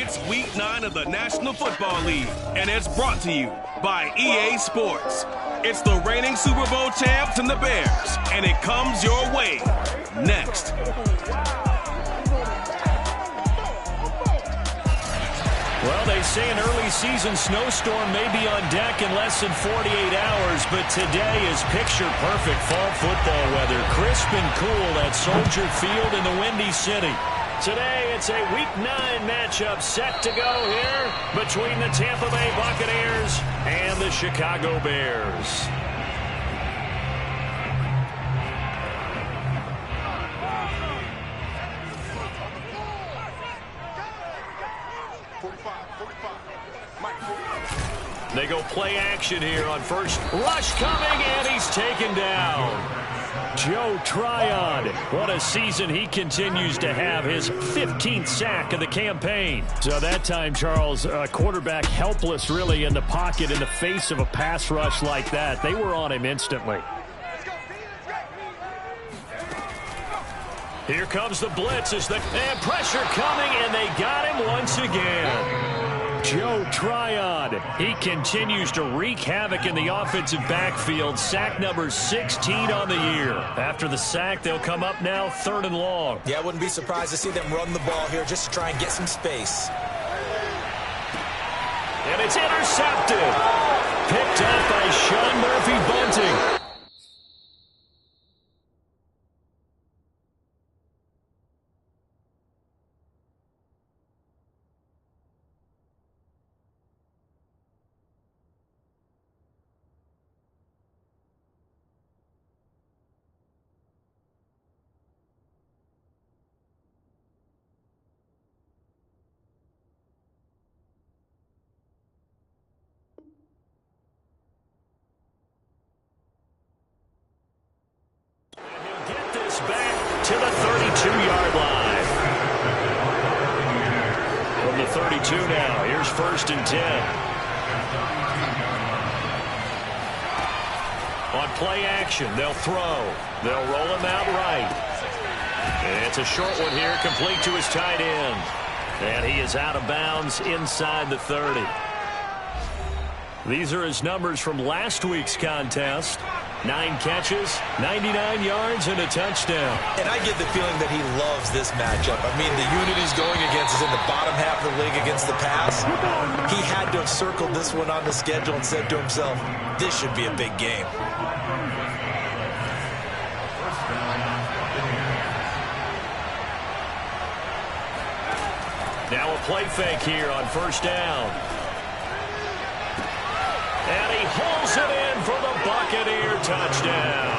It's Week 9 of the National Football League, and it's brought to you by EA Sports. It's the reigning Super Bowl champs and the Bears, and it comes your way next. Well, they say an early season snowstorm may be on deck in less than 48 hours, but today is picture-perfect fall football weather. Crisp and cool at Soldier Field in the Windy City. Today, it's a Week 9 matchup set to go here between the Tampa Bay Buccaneers and the Chicago Bears. They go play action here on first. Rush coming, and he's taken down. Joe Tryon, what a season he continues to have, his 15th sack of the campaign. So that time, Charles, quarterback helpless really in the pocket in the face of a pass rush like that. They were on him instantly. Here comes the blitz and pressure coming, and they got him once again. Joe Tryon, he continues to wreak havoc in the offensive backfield. Sack number 16 on the year. After the sack, they'll come up now 3rd and long. Yeah, I wouldn't be surprised to see them run the ball here just to try and get some space. And it's intercepted. Picked up by Sean Murphy-Bunting. Back to the 32-yard line. From the 32 now, here's 1st and 10. On play action, they'll throw. They'll roll him out right. And it's a short one here, complete to his tight end. And he is out of bounds inside the 30. These are his numbers from last week's contest. 9 catches, 99 yards, and a touchdown. And I get the feeling that he loves this matchup. I mean, the unit he's going against is in the bottom half of the league against the pass. He had to have circled this one on the schedule and said to himself, this should be a big game. Now a play fake here on 1st down. And he hauls it in for the Buccaneer touchdown.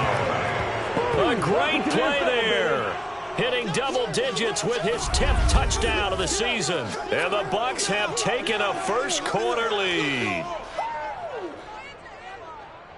A great play there. Hitting double digits with his 10th touchdown of the season. And the Bucs have taken a first-quarter lead.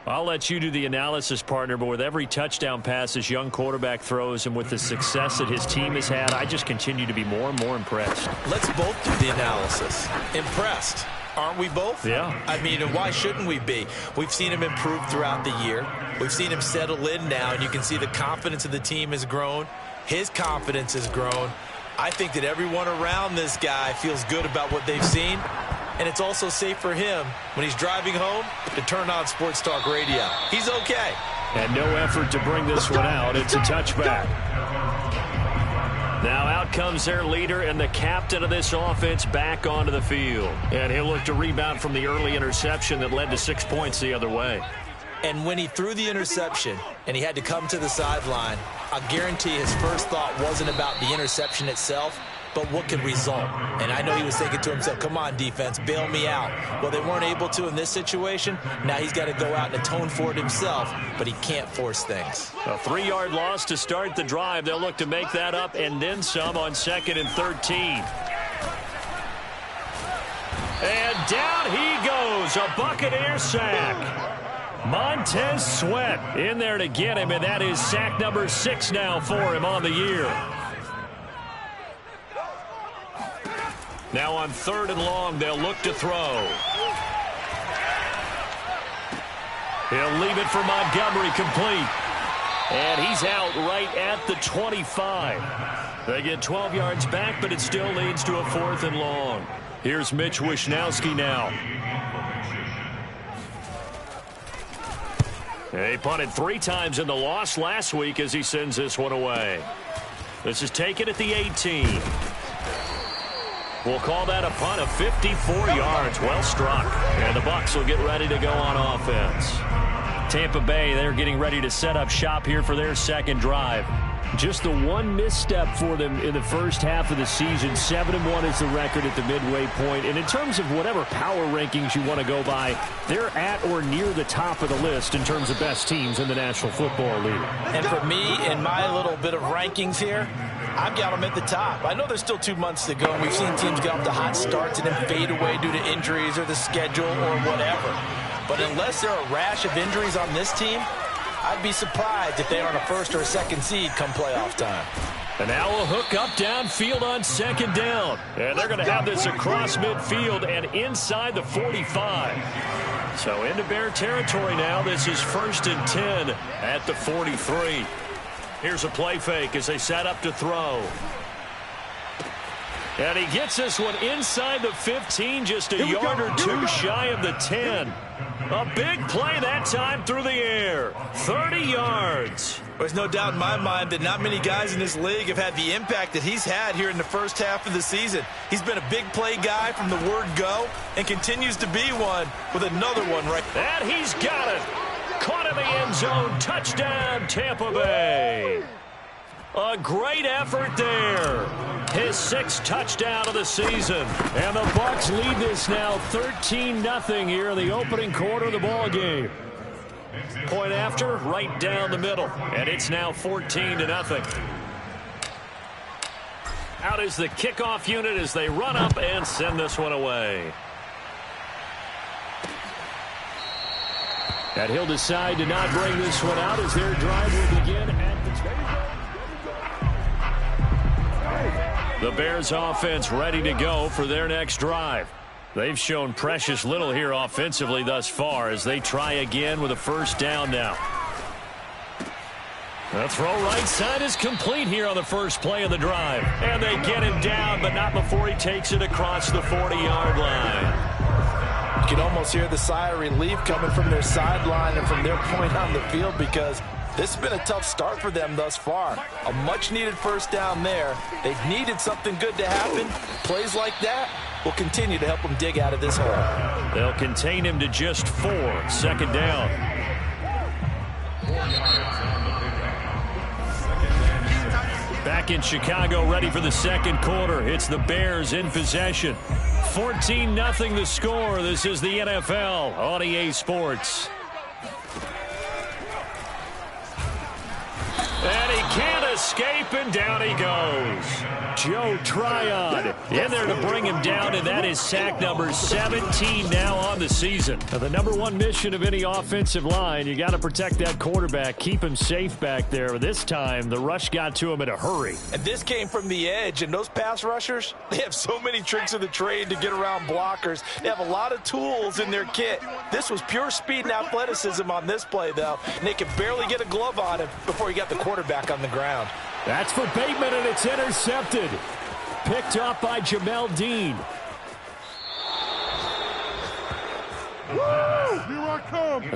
I'll let you do the analysis, partner, but with every touchdown pass this young quarterback throws and with the success that his team has had, I just continue to be more and more impressed. Let's both do the analysis. Impressed. Aren't we both? Yeah. I mean, why shouldn't we be? We've seen him improve throughout the year. We've seen him settle in now, and you can see the confidence of the team has grown. His confidence has grown. I think that everyone around this guy feels good about what they've seen, and it's also safe for him when he's driving home to turn on Sports Talk Radio. He's okay. And no effort to bring this one out. It's a touchback. Now out comes their leader and the captain of this offense back onto the field. And he'll look to rebound from the early interception that led to 6 points the other way. And when he threw the interception and he had to come to the sideline, I guarantee his first thought wasn't about the interception itself, but what could result. And I know he was thinking to himself, come on, defense, bail me out. Well, they weren't able to in this situation. Now he's got to go out and atone for it himself, but he can't force things. A 3-yard loss to start the drive. They'll look to make that up and then some on 2nd and 13. And down he goes, a Buccaneer sack. Montez Sweat in there to get him, and that is sack number 6 now for him on the year. Now on 3rd and long, they'll look to throw. He'll leave it for Montgomery complete. And he's out right at the 25. They get 12 yards back, but it still leads to a 4th and long. Here's Mitch Wishnowski now. He punted 3 times in the loss last week as he sends this one away. This is taken at the 18. We'll call that a punt of 54 yards. Well struck. And the Bucs will get ready to go on offense. Tampa Bay, they're getting ready to set up shop here for their second drive. Just the one misstep for them in the first half of the season. 7-1 is the record at the midway point. And in terms of whatever power rankings you want to go by, they're at or near the top of the list in terms of best teams in the National Football League. And for me, in my little bit of rankings here, I've got them at the top. I know there's still 2 months to go, and we've seen teams get off to hot starts and then fade away due to injuries or the schedule or whatever. But unless there are a rash of injuries on this team, I'd be surprised if they aren't a 1st or a 2nd seed come playoff time. And now a hook up downfield on 2nd down. And they're going to have this across midfield and inside the 45. So into Bear territory now. This is 1st and 10 at the 43. Here's a play fake as they set up to throw. And he gets this one inside the 15, just a yard or 2 shy of the 10. A big play that time through the air. 30 yards. There's no doubt in my mind that not many guys in this league have had the impact that he's had here in the first half of the season. He's been a big play guy from the word go and continues to be one with another one right. And he's got it. Caught in the end zone. Touchdown, Tampa Bay. A great effort there. His 6th touchdown of the season. And the Bucs lead this now 13-0 here in the opening quarter of the ball game. Point after, right down the middle. And it's now 14-0. Out is the kickoff unit as they run up and send this one away. And he'll decide to not bring this one out as their drive will begin at the 10. The Bears offense ready to go for their next drive. They've shown precious little here offensively thus far as they try again with a 1st down now. The throw right side is complete here on the first play of the drive. And they get him down, but not before he takes it across the 40-yard line. You can almost hear the sigh of relief coming from their sideline and from their point on the field because this has been a tough start for them thus far. A much-needed 1st down there. They've needed something good to happen. Plays like that will continue to help them dig out of this hole. They'll contain him to just 4. 2nd down. Back in Chicago, ready for the 2nd quarter. It's the Bears in possession. 14-0 the score. This is the NFL on EA Sports. And he can't escape, and down he goes. Joe Tryon in there to bring him down, and that is sack number 17 now on the season. Now, the #1 mission of any offensive line, you got to protect that quarterback, keep him safe back there. This time, the rush got to him in a hurry. And this came from the edge, and those pass rushers, they have so many tricks of the trade to get around blockers. They have a lot of tools in their kit. This was pure speed and athleticism on this play, though, and they could barely get a glove on him before he got the quarterback on the ground. That's for Bateman, and it's intercepted. Picked up by Jamel Dean.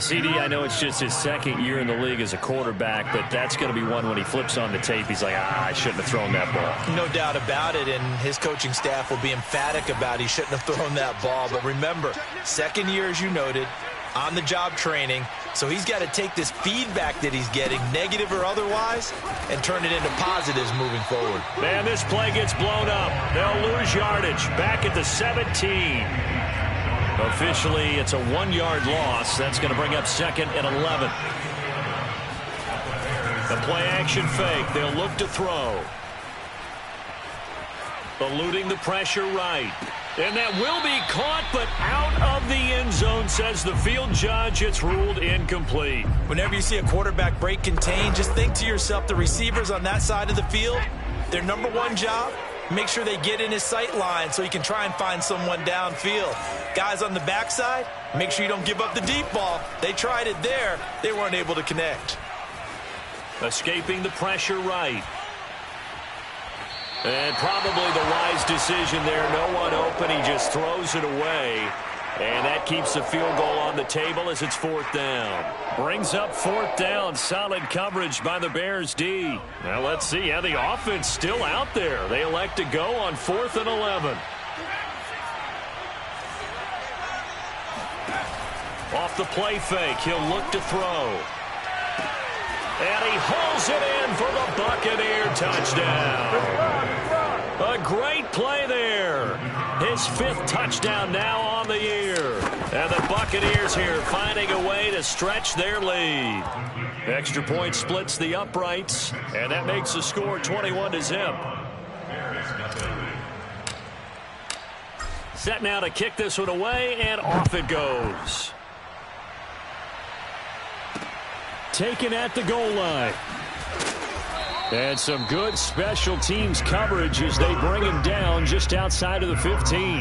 CD, I know it's just his 2nd year in the league as a quarterback, but that's going to be one when he flips on the tape. He's like, I shouldn't have thrown that ball. No doubt about it, and his coaching staff will be emphatic about he shouldn't have thrown that ball. But remember, 2nd year, as you noted, on-the-job training. So he's got to take this feedback that he's getting, negative or otherwise, and turn it into positives moving forward. Man, this play gets blown up. They'll lose yardage. Back at the 17. Officially, it's a 1-yard loss. That's going to bring up 2nd and 11. The play-action fake. They'll look to throw. Eluding the pressure right. And that will be caught, but out of the end zone, says the field judge. It's ruled incomplete. Whenever you see a quarterback break contained, just think to yourself, the receivers on that side of the field, their #1 job, make sure they get in his sight line so he can try and find someone downfield. Guys on the backside, make sure you don't give up the deep ball. They tried it there. They weren't able to connect. Escaping the pressure right. And probably the wise decision there. No one open. He just throws it away. And that keeps the field goal on the table as it's 4th down. Brings up 4th down. Solid coverage by the Bears D. Now let's see how the offense still out there. They elect to go on 4th and 11. Off the play fake. He'll look to throw. And he hauls it in for the Buccaneer touchdown. A great play there. His 5th touchdown now on the year. And the Buccaneers here finding a way to stretch their lead. Extra point splits the uprights, and that makes the score 21-0. Set now to kick this one away, and off it goes. Taken at the goal line. And some good special teams coverage as they bring him down just outside of the 15.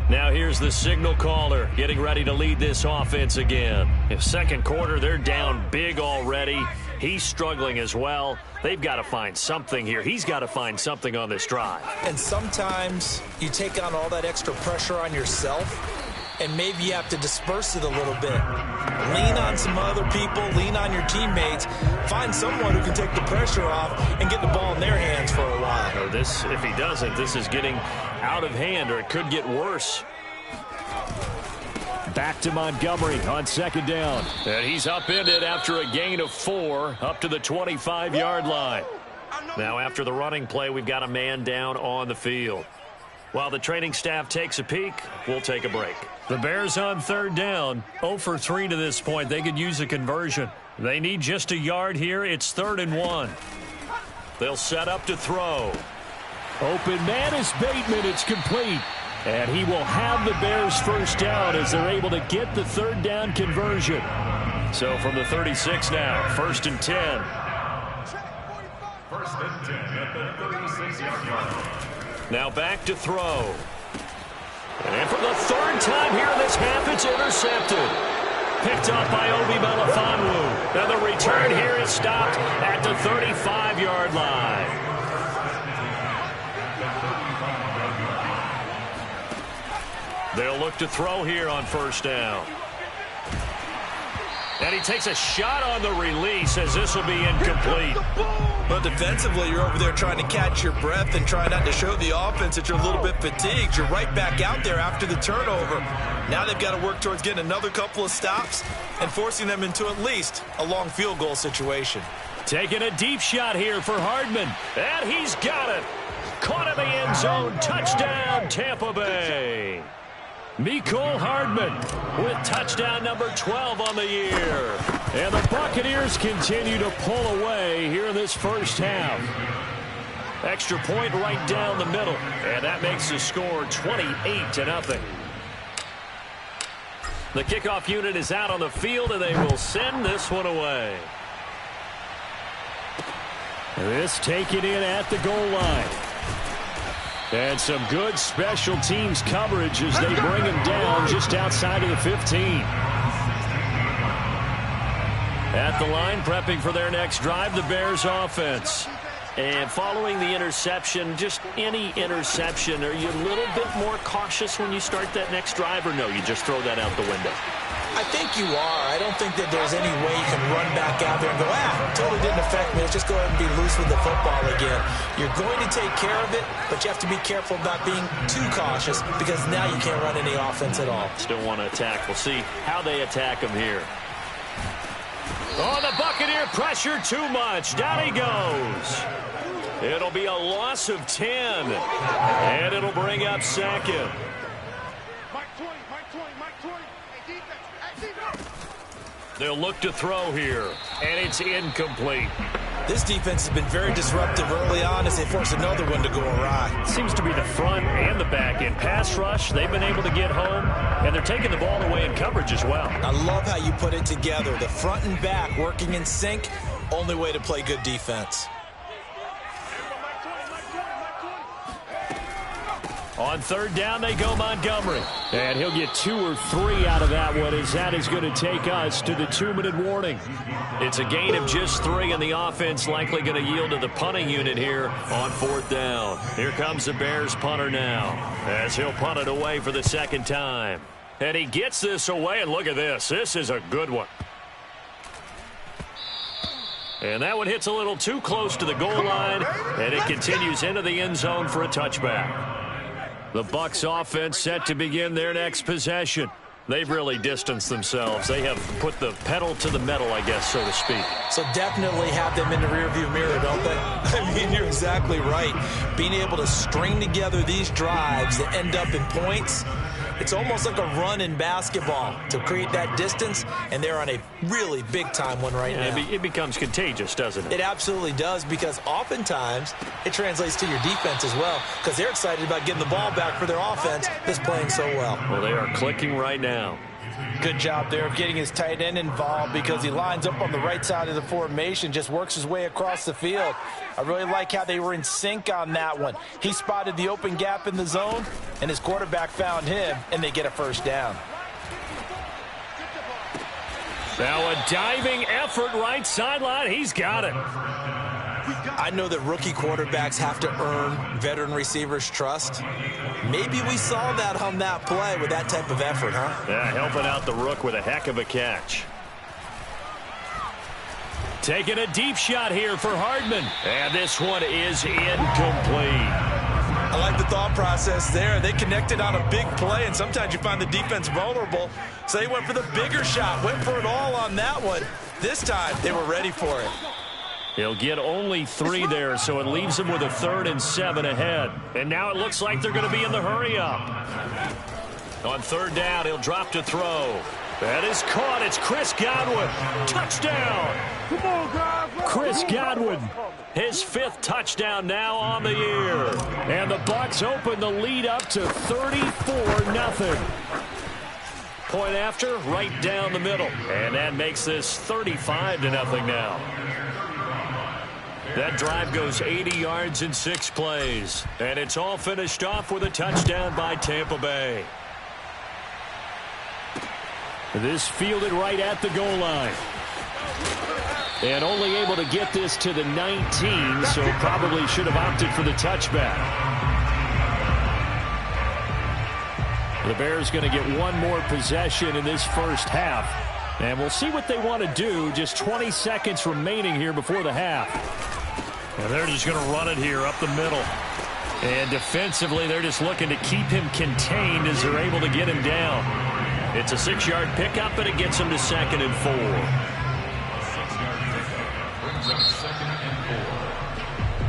Now here's the signal caller getting ready to lead this offense again. In second quarter, they're down big already. He's struggling as well. They've got to find something here. He's got to find something on this drive. And sometimes you take on all that extra pressure on yourself, and maybe you have to disperse it a little bit. Lean on some other people, lean on your teammates, find someone who can take the pressure off and get the ball in their hands for a while. Or this, if he doesn't, this is getting out of hand, or it could get worse. Back to Montgomery on 2nd down. And he's upended after a gain of 4 up to the 25-yard line. Now after the running play, we've got a man down on the field. While the training staff takes a peek, we'll take a break. The Bears on 3rd down, 0 for 3 to this point. They could use a conversion. They need just a yard here. It's 3rd and 1. They'll set up to throw. Open man is Bateman. It's complete. And he will have the Bears first down as they're able to get the 3rd down conversion. So from the 36 now, 1st and 10. 1st and 10 at the 36-yard line. Now back to throw. And for the 3rd time here in this half, it's intercepted. Picked up by Obi Melifonwu. And the return here is stopped at the 35-yard line. They'll look to throw here on 1st down. And he takes a shot on the release as this will be incomplete. But defensively, you're over there trying to catch your breath and try not to show the offense that you're a little bit fatigued. You're right back out there after the turnover. Now they've got to work towards getting another couple of stops and forcing them into at least a long field goal situation. Taking a deep shot here for Hardman. And he's got it. Caught in the end zone. Touchdown, Tampa Bay. Mecole Hardman with touchdown number 12 on the year. And the Buccaneers continue to pull away here in this first half. Extra point right down the middle. And that makes the score 28-0. The kickoff unit is out on the field, and they will send this one away. This taken in at the goal line. And some good special teams coverage as they bring him down just outside of the 15. At the line, prepping for their next drive, the Bears offense. And following the interception, just any interception, are you a little bit more cautious when you start that next drive, or no, you just throw that out the window? I think you are. I don't think that there's any way you can run back out there and go, totally didn't affect me. Let's just go ahead and be loose with the football again. You're going to take care of it, but you have to be careful about being too cautious because now you can't run any offense at all. Still want to attack. We'll see how they attack him here. Oh, the Buccaneer pressure too much. Down he goes. It'll be a loss of 10. And it'll bring up 2nd. They'll look to throw here, and it's incomplete. This defense has been very disruptive early on as they force another one to go awry. Seems to be the front and the back end. Pass rush, they've been able to get home, and they're taking the ball away in coverage as well. I love how you put it together. The front and back working in sync, only way to play good defense. On third down, they go Montgomery. And he'll get 2 or 3 out of that one, as that is going to take us to the 2-minute warning. It's a gain of just 3, and the offense likely going to yield to the punting unit here on fourth down. Here comes the Bears punter now, as he'll punt it away for the second time. And he gets this away, and look at this. This is a good one. And that one hits a little too close to the goal line, and it continues into the end zone for a touchback. The Bucs offense set to begin their next possession. They've really distanced themselves. They have put the pedal to the metal, I guess, so to speak. So definitely have them in the rearview mirror, don't they? I mean, you're exactly right. Being able to string together these drives that end up in points, it's almost like a run in basketball to create that distance, and they're on a really big-time one right now. It becomes contagious, doesn't it? It absolutely does, because oftentimes it translates to your defense as well, because they're excited about getting the ball back for their offense that's playing so well. Well, they are clicking right now. Good job there of getting his tight end involved, because he lines up on the right side of the formation, just works his way across the field. I really like how they were in sync on that one. He spotted the open gap in the zone, and his quarterback found him, and they get a first down. Now a diving effort right sideline. He's got it. I know that rookie quarterbacks have to earn veteran receivers' trust. Maybe we saw that on that play with that type of effort, huh? Yeah, helping out the rook with a heck of a catch. Taking a deep shot here for Hardman. And this one is incomplete. I like the thought process there. They connected on a big play, and sometimes you find the defense vulnerable. So they went for the bigger shot, went for it all on that one. This time, they were ready for it. He'll get only 3 there, so it leaves him with a 3rd and 7 ahead. And now it looks like they're going to be in the hurry-up. On third down, he'll drop to throw. That is caught. It's Chris Godwin. Touchdown. Chris Godwin, his 5th touchdown now on the year. And the Bucs open the lead up to 34-0. Point after, right down the middle. And that makes this 35-0 now. That drive goes 80 yards in 6 plays. And it's all finished off with a touchdown by Tampa Bay. This fielded right at the goal line. And only able to get this to the 19, so probably should have opted for the touchback. The Bears going to get one more possession in this first half. And we'll see what they want to do. Just 20 seconds remaining here before the half. And they're just going to run it here up the middle. And defensively, they're just looking to keep him contained as they're able to get him down. It's a 6-yard pickup, and it gets him to 2nd and 4.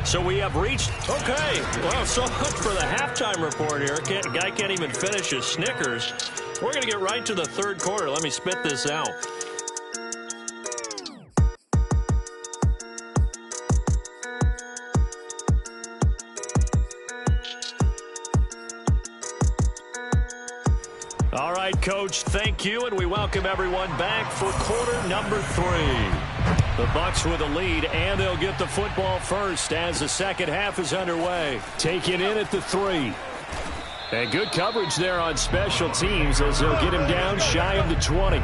So we have reached... Okay, well, so much for the halftime report here. Guy can't even finish his Snickers. We're going to get right to the third quarter. Let me spit this out. All right, Coach, thank you, and we welcome everyone back for quarter number 3. The Bucs with a lead, and they'll get the football first as the second half is underway. Taken in at the 3. And good coverage there on special teams as they'll get him down shy of the 20.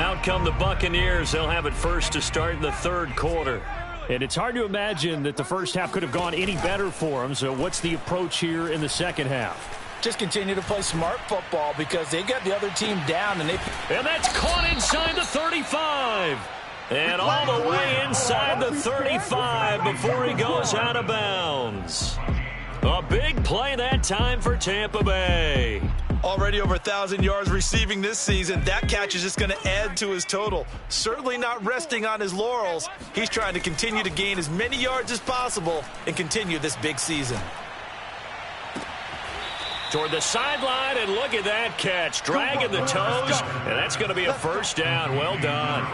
Out come the Buccaneers. They'll have it first to start the third quarter. And it's hard to imagine that the first half could have gone any better for them. So what's the approach here in the second half? Just continue to play smart football because they got the other team down. And that's caught inside the 35. And all the way inside the 35 before he goes out of bounds. A big play that time for Tampa Bay. Already over 1,000 yards receiving this season. That catch is just going to add to his total. Certainly not resting on his laurels. He's trying to continue to gain as many yards as possible and continue this big season. Toward the sideline, and look at that catch. Dragging the toes, and that's going to be a first down. Well done.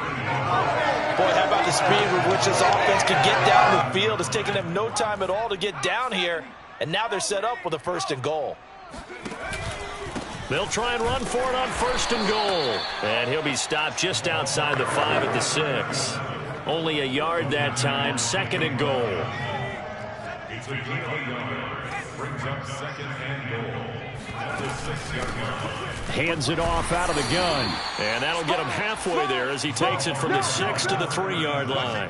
Boy, how about the speed with which this offense can get down the field? It's taken them no time at all to get down here, and now they're set up with a 1st and goal. They'll try and run for it on 1st and goal. And he'll be stopped just outside the 5 at the 6. Only a yard that time, 2nd and goal. It's a gain of a yard. Brings up second and goal. At the 6-yard line. Hands it off out of the gun. And that'll get him halfway there as he takes it from the 6 to the 3-yard line.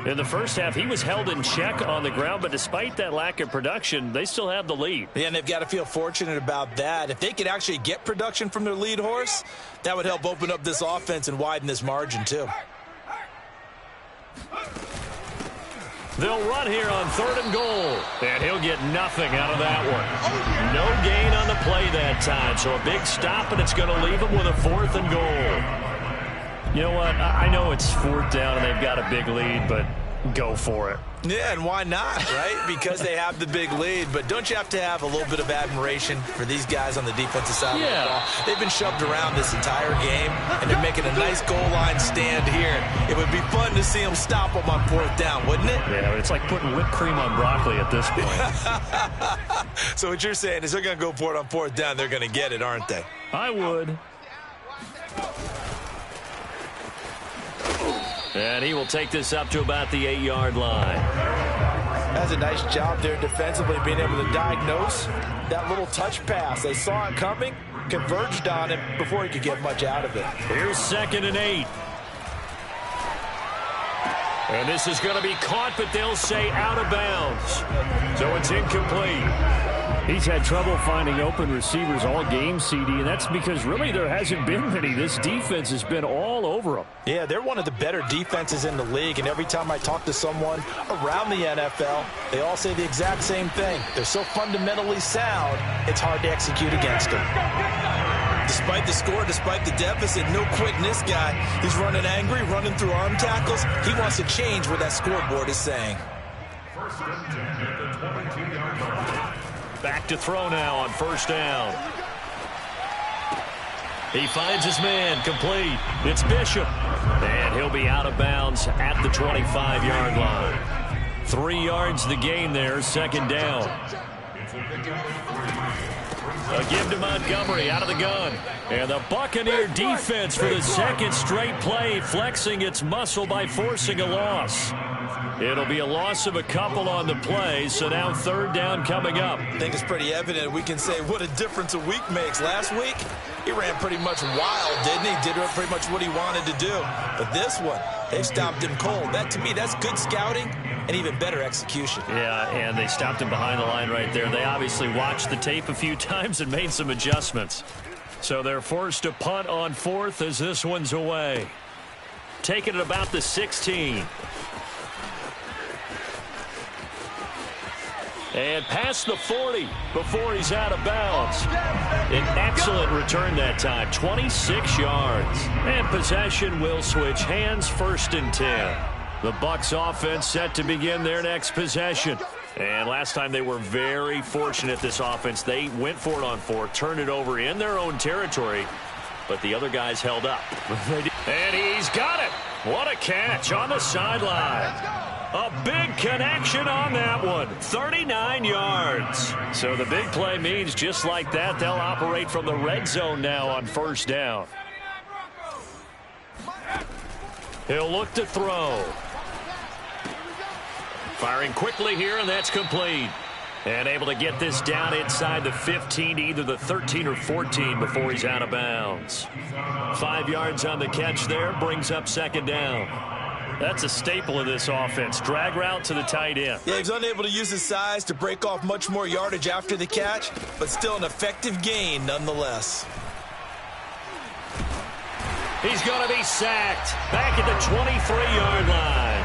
In the first half, he was held in check on the ground, but despite that lack of production, they still have the lead. Yeah, and they've got to feel fortunate about that. If they could actually get production from their lead horse, that would help open up this offense and widen this margin, too. They'll run here on 3rd and goal, and he'll get nothing out of that one. No gain on the play that time, so a big stop, and it's going to leave him with a 4th and goal. You know what? I know it's 4th down and they've got a big lead, but go for it. Yeah, and why not, right? Because they have the big lead. But don't you have to have a little bit of admiration for these guys on the defensive side of the ball? They've been shoved around this entire game, and they're making a nice goal line stand here. It would be fun to see them stop them on 4th down, wouldn't it? Yeah, it's like putting whipped cream on broccoli at this point. So what you're saying is they're going to go for it on 4th down. They're going to get it, aren't they? I would. And he will take this up to about the 8-yard line. That's a nice job there defensively, being able to diagnose that little touch pass. They saw it coming, converged on it before he could get much out of it. Here's 2nd and 8. And this is going to be caught, but they'll say out of bounds. So it's incomplete. He's had trouble finding open receivers all game, CD, and that's because really there hasn't been many. This defense has been all over them. Yeah, they're one of the better defenses in the league, and every time I talk to someone around the NFL, they all say the exact same thing. They're so fundamentally sound, it's hard to execute against them. Despite the score, despite the deficit, no quitting this guy. He's running angry, running through arm tackles. He wants to change what that scoreboard is saying. First and 10 at the 22-yard line. Back to throw now on 1st down. He finds his man, complete. It's Bishop. And he'll be out of bounds at the 25-yard line. 3 yards the gain there, 2nd down. A give to Montgomery out of the gun. And the Buccaneer defense for the 2nd straight play, flexing its muscle by forcing a loss. It'll be a loss of a couple on the play, so now 3rd down coming up. I think it's pretty evident. We can say what a difference a week makes. Last week, he ran pretty much wild, didn't he? Did pretty much what he wanted to do. But this one, they've stopped him cold. That, to me, that's good scouting and even better execution. Yeah, and they stopped him behind the line right there. They obviously watched the tape a few times and made some adjustments. So they're forced to punt on 4th as this one's away. Taking it about the 16. And past the 40 before he's out of bounds. An excellent return that time, 26 yards. And possession will switch hands, 1st and 10. The Bucs offense set to begin their next possession. And last time they were very fortunate, this offense. They went for it on 4th, turned it over in their own territory, but the other guys held up. And he's got it. What a catch on the sideline. A big connection on that one. 39 yards. So the big play means just like that, they'll operate from the red zone now on 1st down. He'll look to throw. Firing quickly here, and that's complete. And able to get this down inside the 15 to either the 13 or 14 before he's out of bounds. 5 yards on the catch there, brings up 2nd down. That's a staple of this offense. Drag route to the tight end. Yeah, he's unable to use his size to break off much more yardage after the catch, but still an effective gain nonetheless. He's going to be sacked back at the 23-yard line.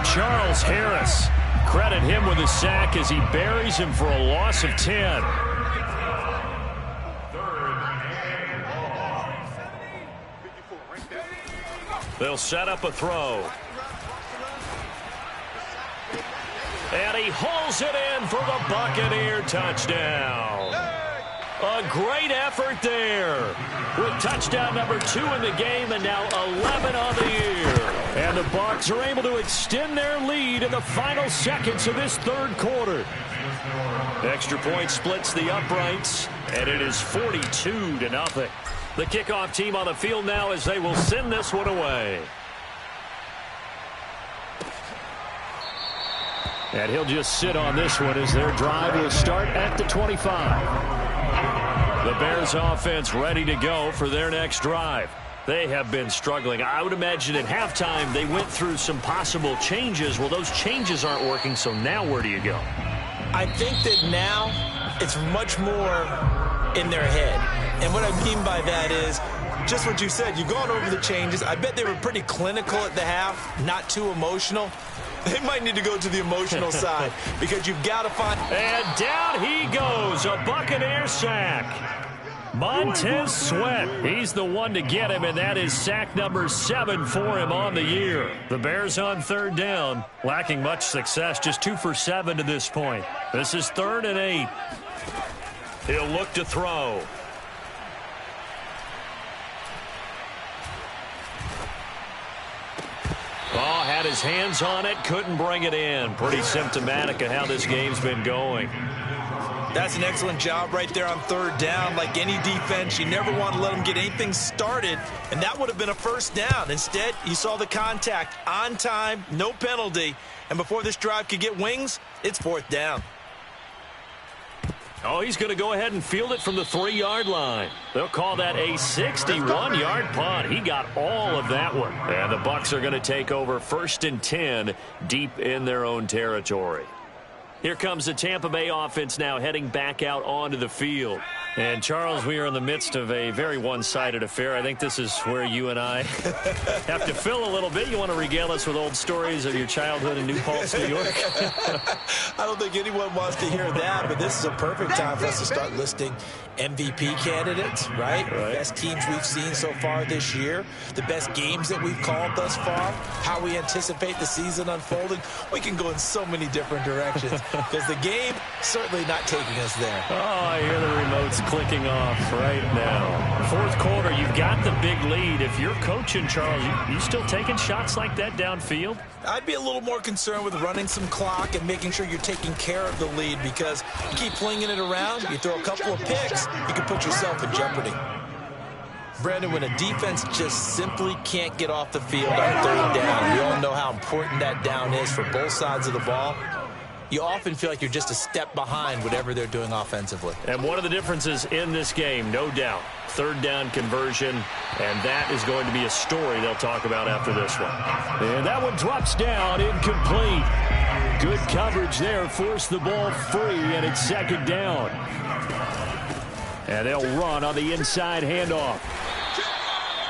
Charles Harris. Credit him with a sack as he buries him for a loss of 10. They'll set up a throw. And he hauls it in for the Buccaneer touchdown. A great effort there. With touchdown number 2 in the game and now 11 on the year. And the Bucs are able to extend their lead in the final seconds of this 3rd quarter. Extra point splits the uprights, and it is 42-0. The kickoff team on the field now as they will send this one away. And he'll just sit on this one as their drive will start at the 25. The Bears offense ready to go for their next drive. They have been struggling. I would imagine at halftime they went through some possible changes. Well, those changes aren't working, so now where do you go? I think that now it's much more in their head. And what I mean by that is just what you said. You've gone over the changes. I bet they were pretty clinical at the half, not too emotional. They might need to go to the emotional side because you've got to find. And down he goes, a Buccaneer sack. Montez Sweat, he's the one to get him, and that is sack number 7 for him on the year. The Bears on third down, lacking much success, just 2 for 7 to this point. This is 3rd and 8. He'll look to throw. Oh, had his hands on it, couldn't bring it in. Pretty symptomatic of how this game's been going. That's an excellent job right there on third down. Like any defense, you never want to let them get anything started, and that would have been a first down. Instead, you saw the contact on time, no penalty, and before this drive could get wings, it's 4th down. Oh, he's going to go ahead and field it from the 3-yard line. They'll call that a 61-yard punt. He got all of that one. And the Bucs are going to take over 1st and 10 deep in their own territory. Here comes the Tampa Bay offense now heading back out onto the field. And, Charles, we are in the midst of a very one-sided affair. I think this is where you and I have to fill a little bit. You want to regale us with old stories of your childhood in New Paltz, New York? I don't think anyone wants to hear that, but this is a perfect time for us to start listing MVP candidates, right? Best teams we've seen so far this year, the best games that we've called thus far, how we anticipate the season unfolding. We can go in so many different directions because the game certainly not taking us there. Oh, I hear the remotes clicking off right now. 4th quarter, you've got the big lead. If you're coaching, Charles, you still taking shots like that downfield? I'd be a little more concerned with running some clock and making sure you're taking care of the lead because you keep flinging it around, you throw a couple of picks, you can put yourself in jeopardy. Brandon, when a defense just simply can't get off the field on 3rd down, we all know how important that down is for both sides of the ball. You often feel like you're just a step behind whatever they're doing offensively. And one of the differences in this game, no doubt, 3rd down conversion, and that is going to be a story they'll talk about after this one. And that one drops down, incomplete. Good coverage there, forced the ball free, and it's 2nd down. And they'll run on the inside handoff.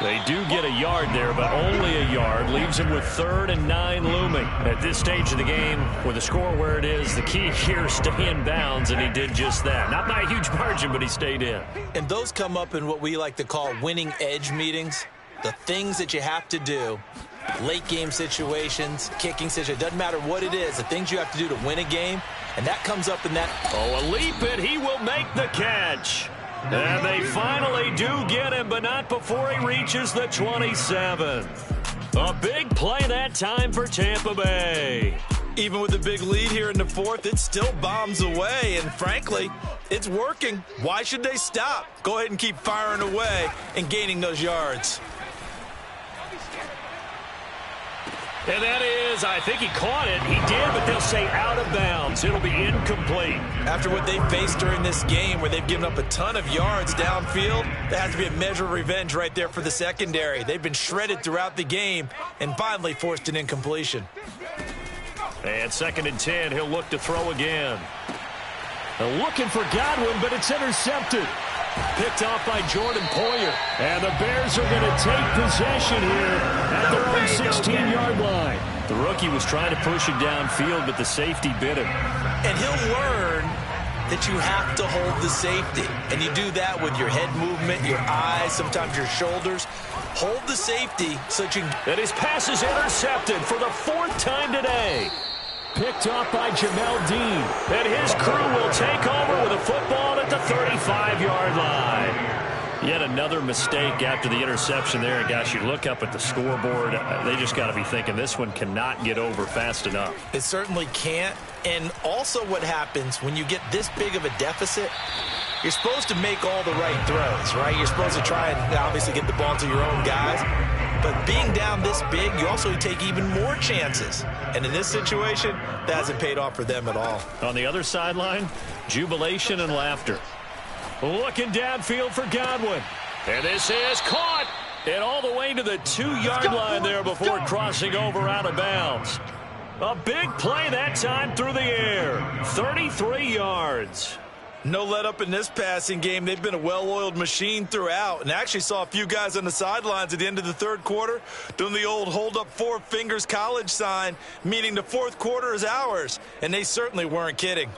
They do get a yard there, but only a yard. Leaves him with 3rd and 9 looming. At this stage of the game, with the score where it is, the key here, stay in bounds, and he did just that. Not by a huge margin, but he stayed in. And those come up in what we like to call winning edge meetings. The things that you have to do, late game situations, kicking situations, doesn't matter what it is, the things you have to do to win a game, and that comes up in that. Oh, a leap, and he will make the catch. And they finally do get him, but not before he reaches the 27th. A big play that time for Tampa Bay. Even with a big lead here in the 4th, it still bombs away, and frankly, it's working. Why should they stop? Go ahead and keep firing away and gaining those yards. And that is, I think he caught it. He did, but they'll say out of bounds. It'll be incomplete. After what they faced during this game where they've given up a ton of yards downfield, there has to be a measure of revenge right there for the secondary. They've been shredded throughout the game and finally forced an incompletion. And 2nd and 10, he'll look to throw again. Looking for Godwin, but it's intercepted. Picked off by Jordan Poyer. And the Bears are going to take possession here at their own 16-yard line. The rookie was trying to push it downfield, but the safety bit him. And he'll learn that you have to hold the safety. And you do that with your head movement, your eyes, sometimes your shoulders. Hold the safety so that you can. And his pass is intercepted for the 4th time today. Picked off by Jamel Dean. And his crew will take over with a football at the 35-yard line. Yet another mistake after the interception there. And gosh, you look up at the scoreboard, they just got to be thinking this one cannot get over fast enough. It certainly can't. And also what happens when you get this big of a deficit, you're supposed to make all the right throws, right? You're supposed to try and obviously get the ball to your own guys. But being down this big, you also take even more chances. And in this situation, that hasn't paid off for them at all. On the other sideline, jubilation and laughter. Looking downfield for Godwin. And this is caught. And all the way to the 2-yard line there before crossing over out of bounds. A big play that time through the air. 33 yards. No let up in this passing game. They've been a well-oiled machine throughout. And actually saw a few guys on the sidelines at the end of the third quarter doing the old hold up 4 fingers college sign, meaning the fourth quarter is ours. And they certainly weren't kidding.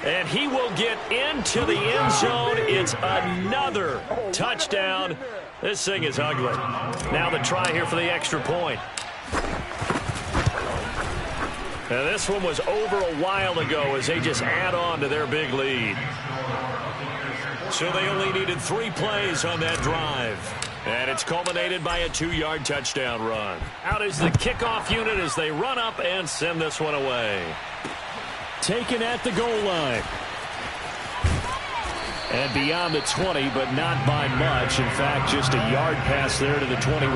And he will get into the end zone. It's another touchdown. This thing is ugly. Now the try here for the extra point. And this one was over a while ago as they just add on to their big lead. So they only needed 3 plays on that drive. And it's culminated by a 2-yard touchdown run. Out is the kickoff unit as they run up and send this one away. Taken at the goal line. And beyond the 20, but not by much. In fact, just a yard pass there to the 21.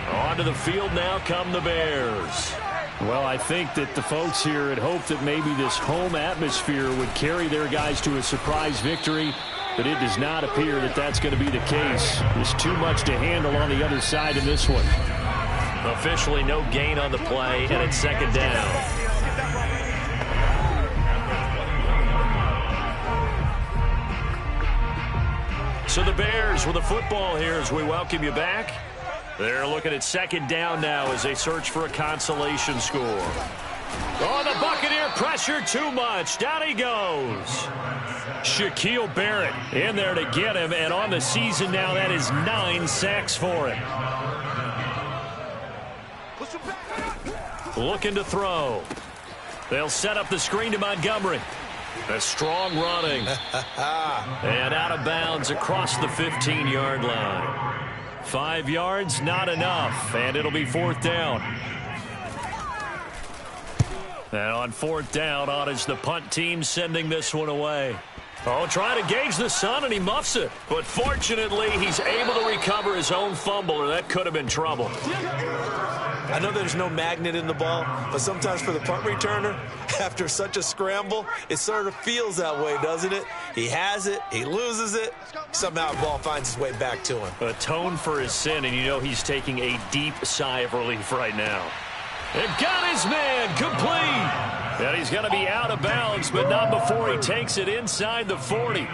Onto the field now come the Bears. Well, I think that the folks here had hoped that maybe this home atmosphere would carry their guys to a surprise victory, but it does not appear that that's going to be the case. There's too much to handle on the other side in this one. Officially no gain on the play, and it's second down. So the Bears with the football here as we welcome you back. They're looking at second down now as they search for a consolation score. Oh, the Buccaneer pressure too much. Down he goes. Shaquille Barrett in there to get him, and on the season now that is 9 sacks for him. Looking to throw. They'll set up the screen to Montgomery. A strong running. And out of bounds across the 15-yard line. 5 yards, not enough, and it'll be fourth down. And on fourth down, on is the punt team sending this one away. Oh, trying to gauge the sun, and he muffs it. But fortunately, he's able to recover his own fumble, or that could have been trouble. I know there's no magnet in the ball, but sometimes for the punt returner, after such a scramble, it sort of feels that way, doesn't it? He has it, he loses it, somehow the ball finds its way back to him. Atone for his sin, and you know he's taking a deep sigh of relief right now. And got his man complete. And he's going to be out of bounds, but not before he takes it inside the 40.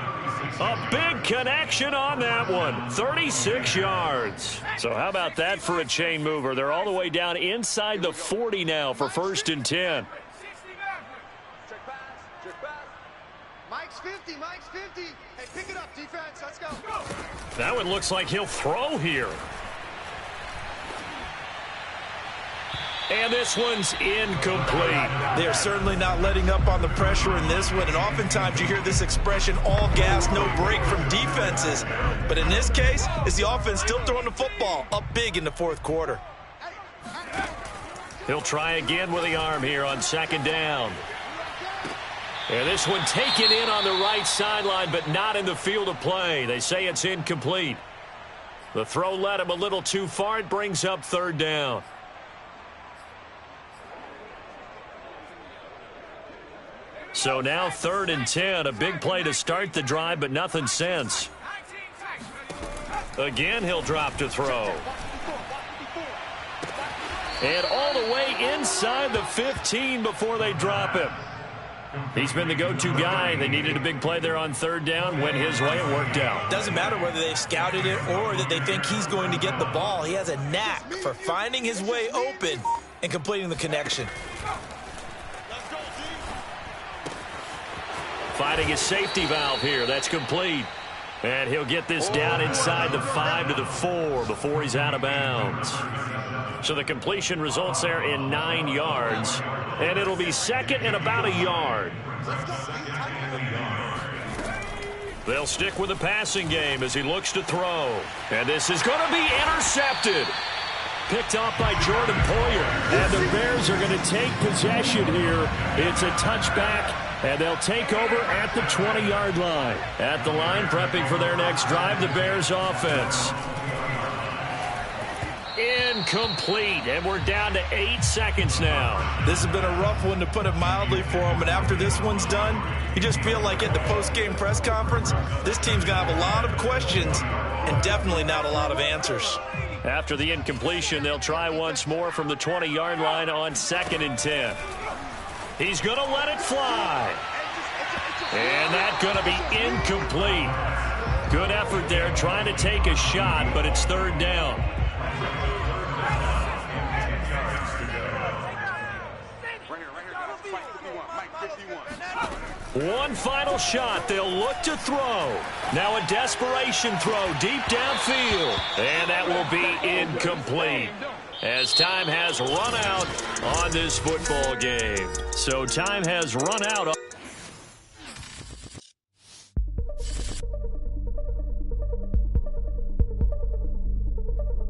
A big connection on that one. 36 yards. So how about that for a chain mover? They're all the way down inside the 40 now for 1st and 10. Check pass. Mike's 50, Mike's 50. Hey, pick it up, defense. Let's go. That one looks like he'll throw here. And this one's incomplete. They are certainly not letting up on the pressure in this one, and oftentimes you hear this expression, all gas, no break from defenses. But in this case, it's the offense still throwing the football up big in the fourth quarter. He'll try again with the arm here on second down. And this one taken in on the right sideline, but not in the field of play. They say it's incomplete. The throw led him a little too far. It brings up third down. So now 3rd and 10, a big play to start the drive, but nothing since. Again, he'll drop to throw. And all the way inside the 15 before they drop him. He's been the go-to guy. They needed a big play there on third down. Went his way. It worked out. Doesn't matter whether they've scouted it or that they think he's going to get the ball. He has a knack for finding his way open and completing the connection. Finding his safety valve here. That's complete. And he'll get this down inside the 5 to the 4 before he's out of bounds. So the completion results there in 9 yards. And it'll be second and about a yard. They'll stick with the passing game as he looks to throw. And this is going to be intercepted. Picked off by Jordan Poyer. And the Bears are going to take possession here. It's a touchback, and they'll take over at the 20-yard line. At the line, prepping for their next drive, the Bears offense. Incomplete, and we're down to 8 seconds now. This has been a rough one, to put it mildly, for him, and after this one's done, you just feel like at the post-game press conference, this team's going to have a lot of questions and definitely not a lot of answers. After the incompletion, they'll try once more from the 20-yard line on 2nd and 10. He's going to let it fly. And that's going to be incomplete. Good effort there trying to take a shot, but it's 3rd down. One final shot. They'll look to throw. Now a desperation throw deep downfield. And that will be incomplete, as time has run out on this football game. So time has run out.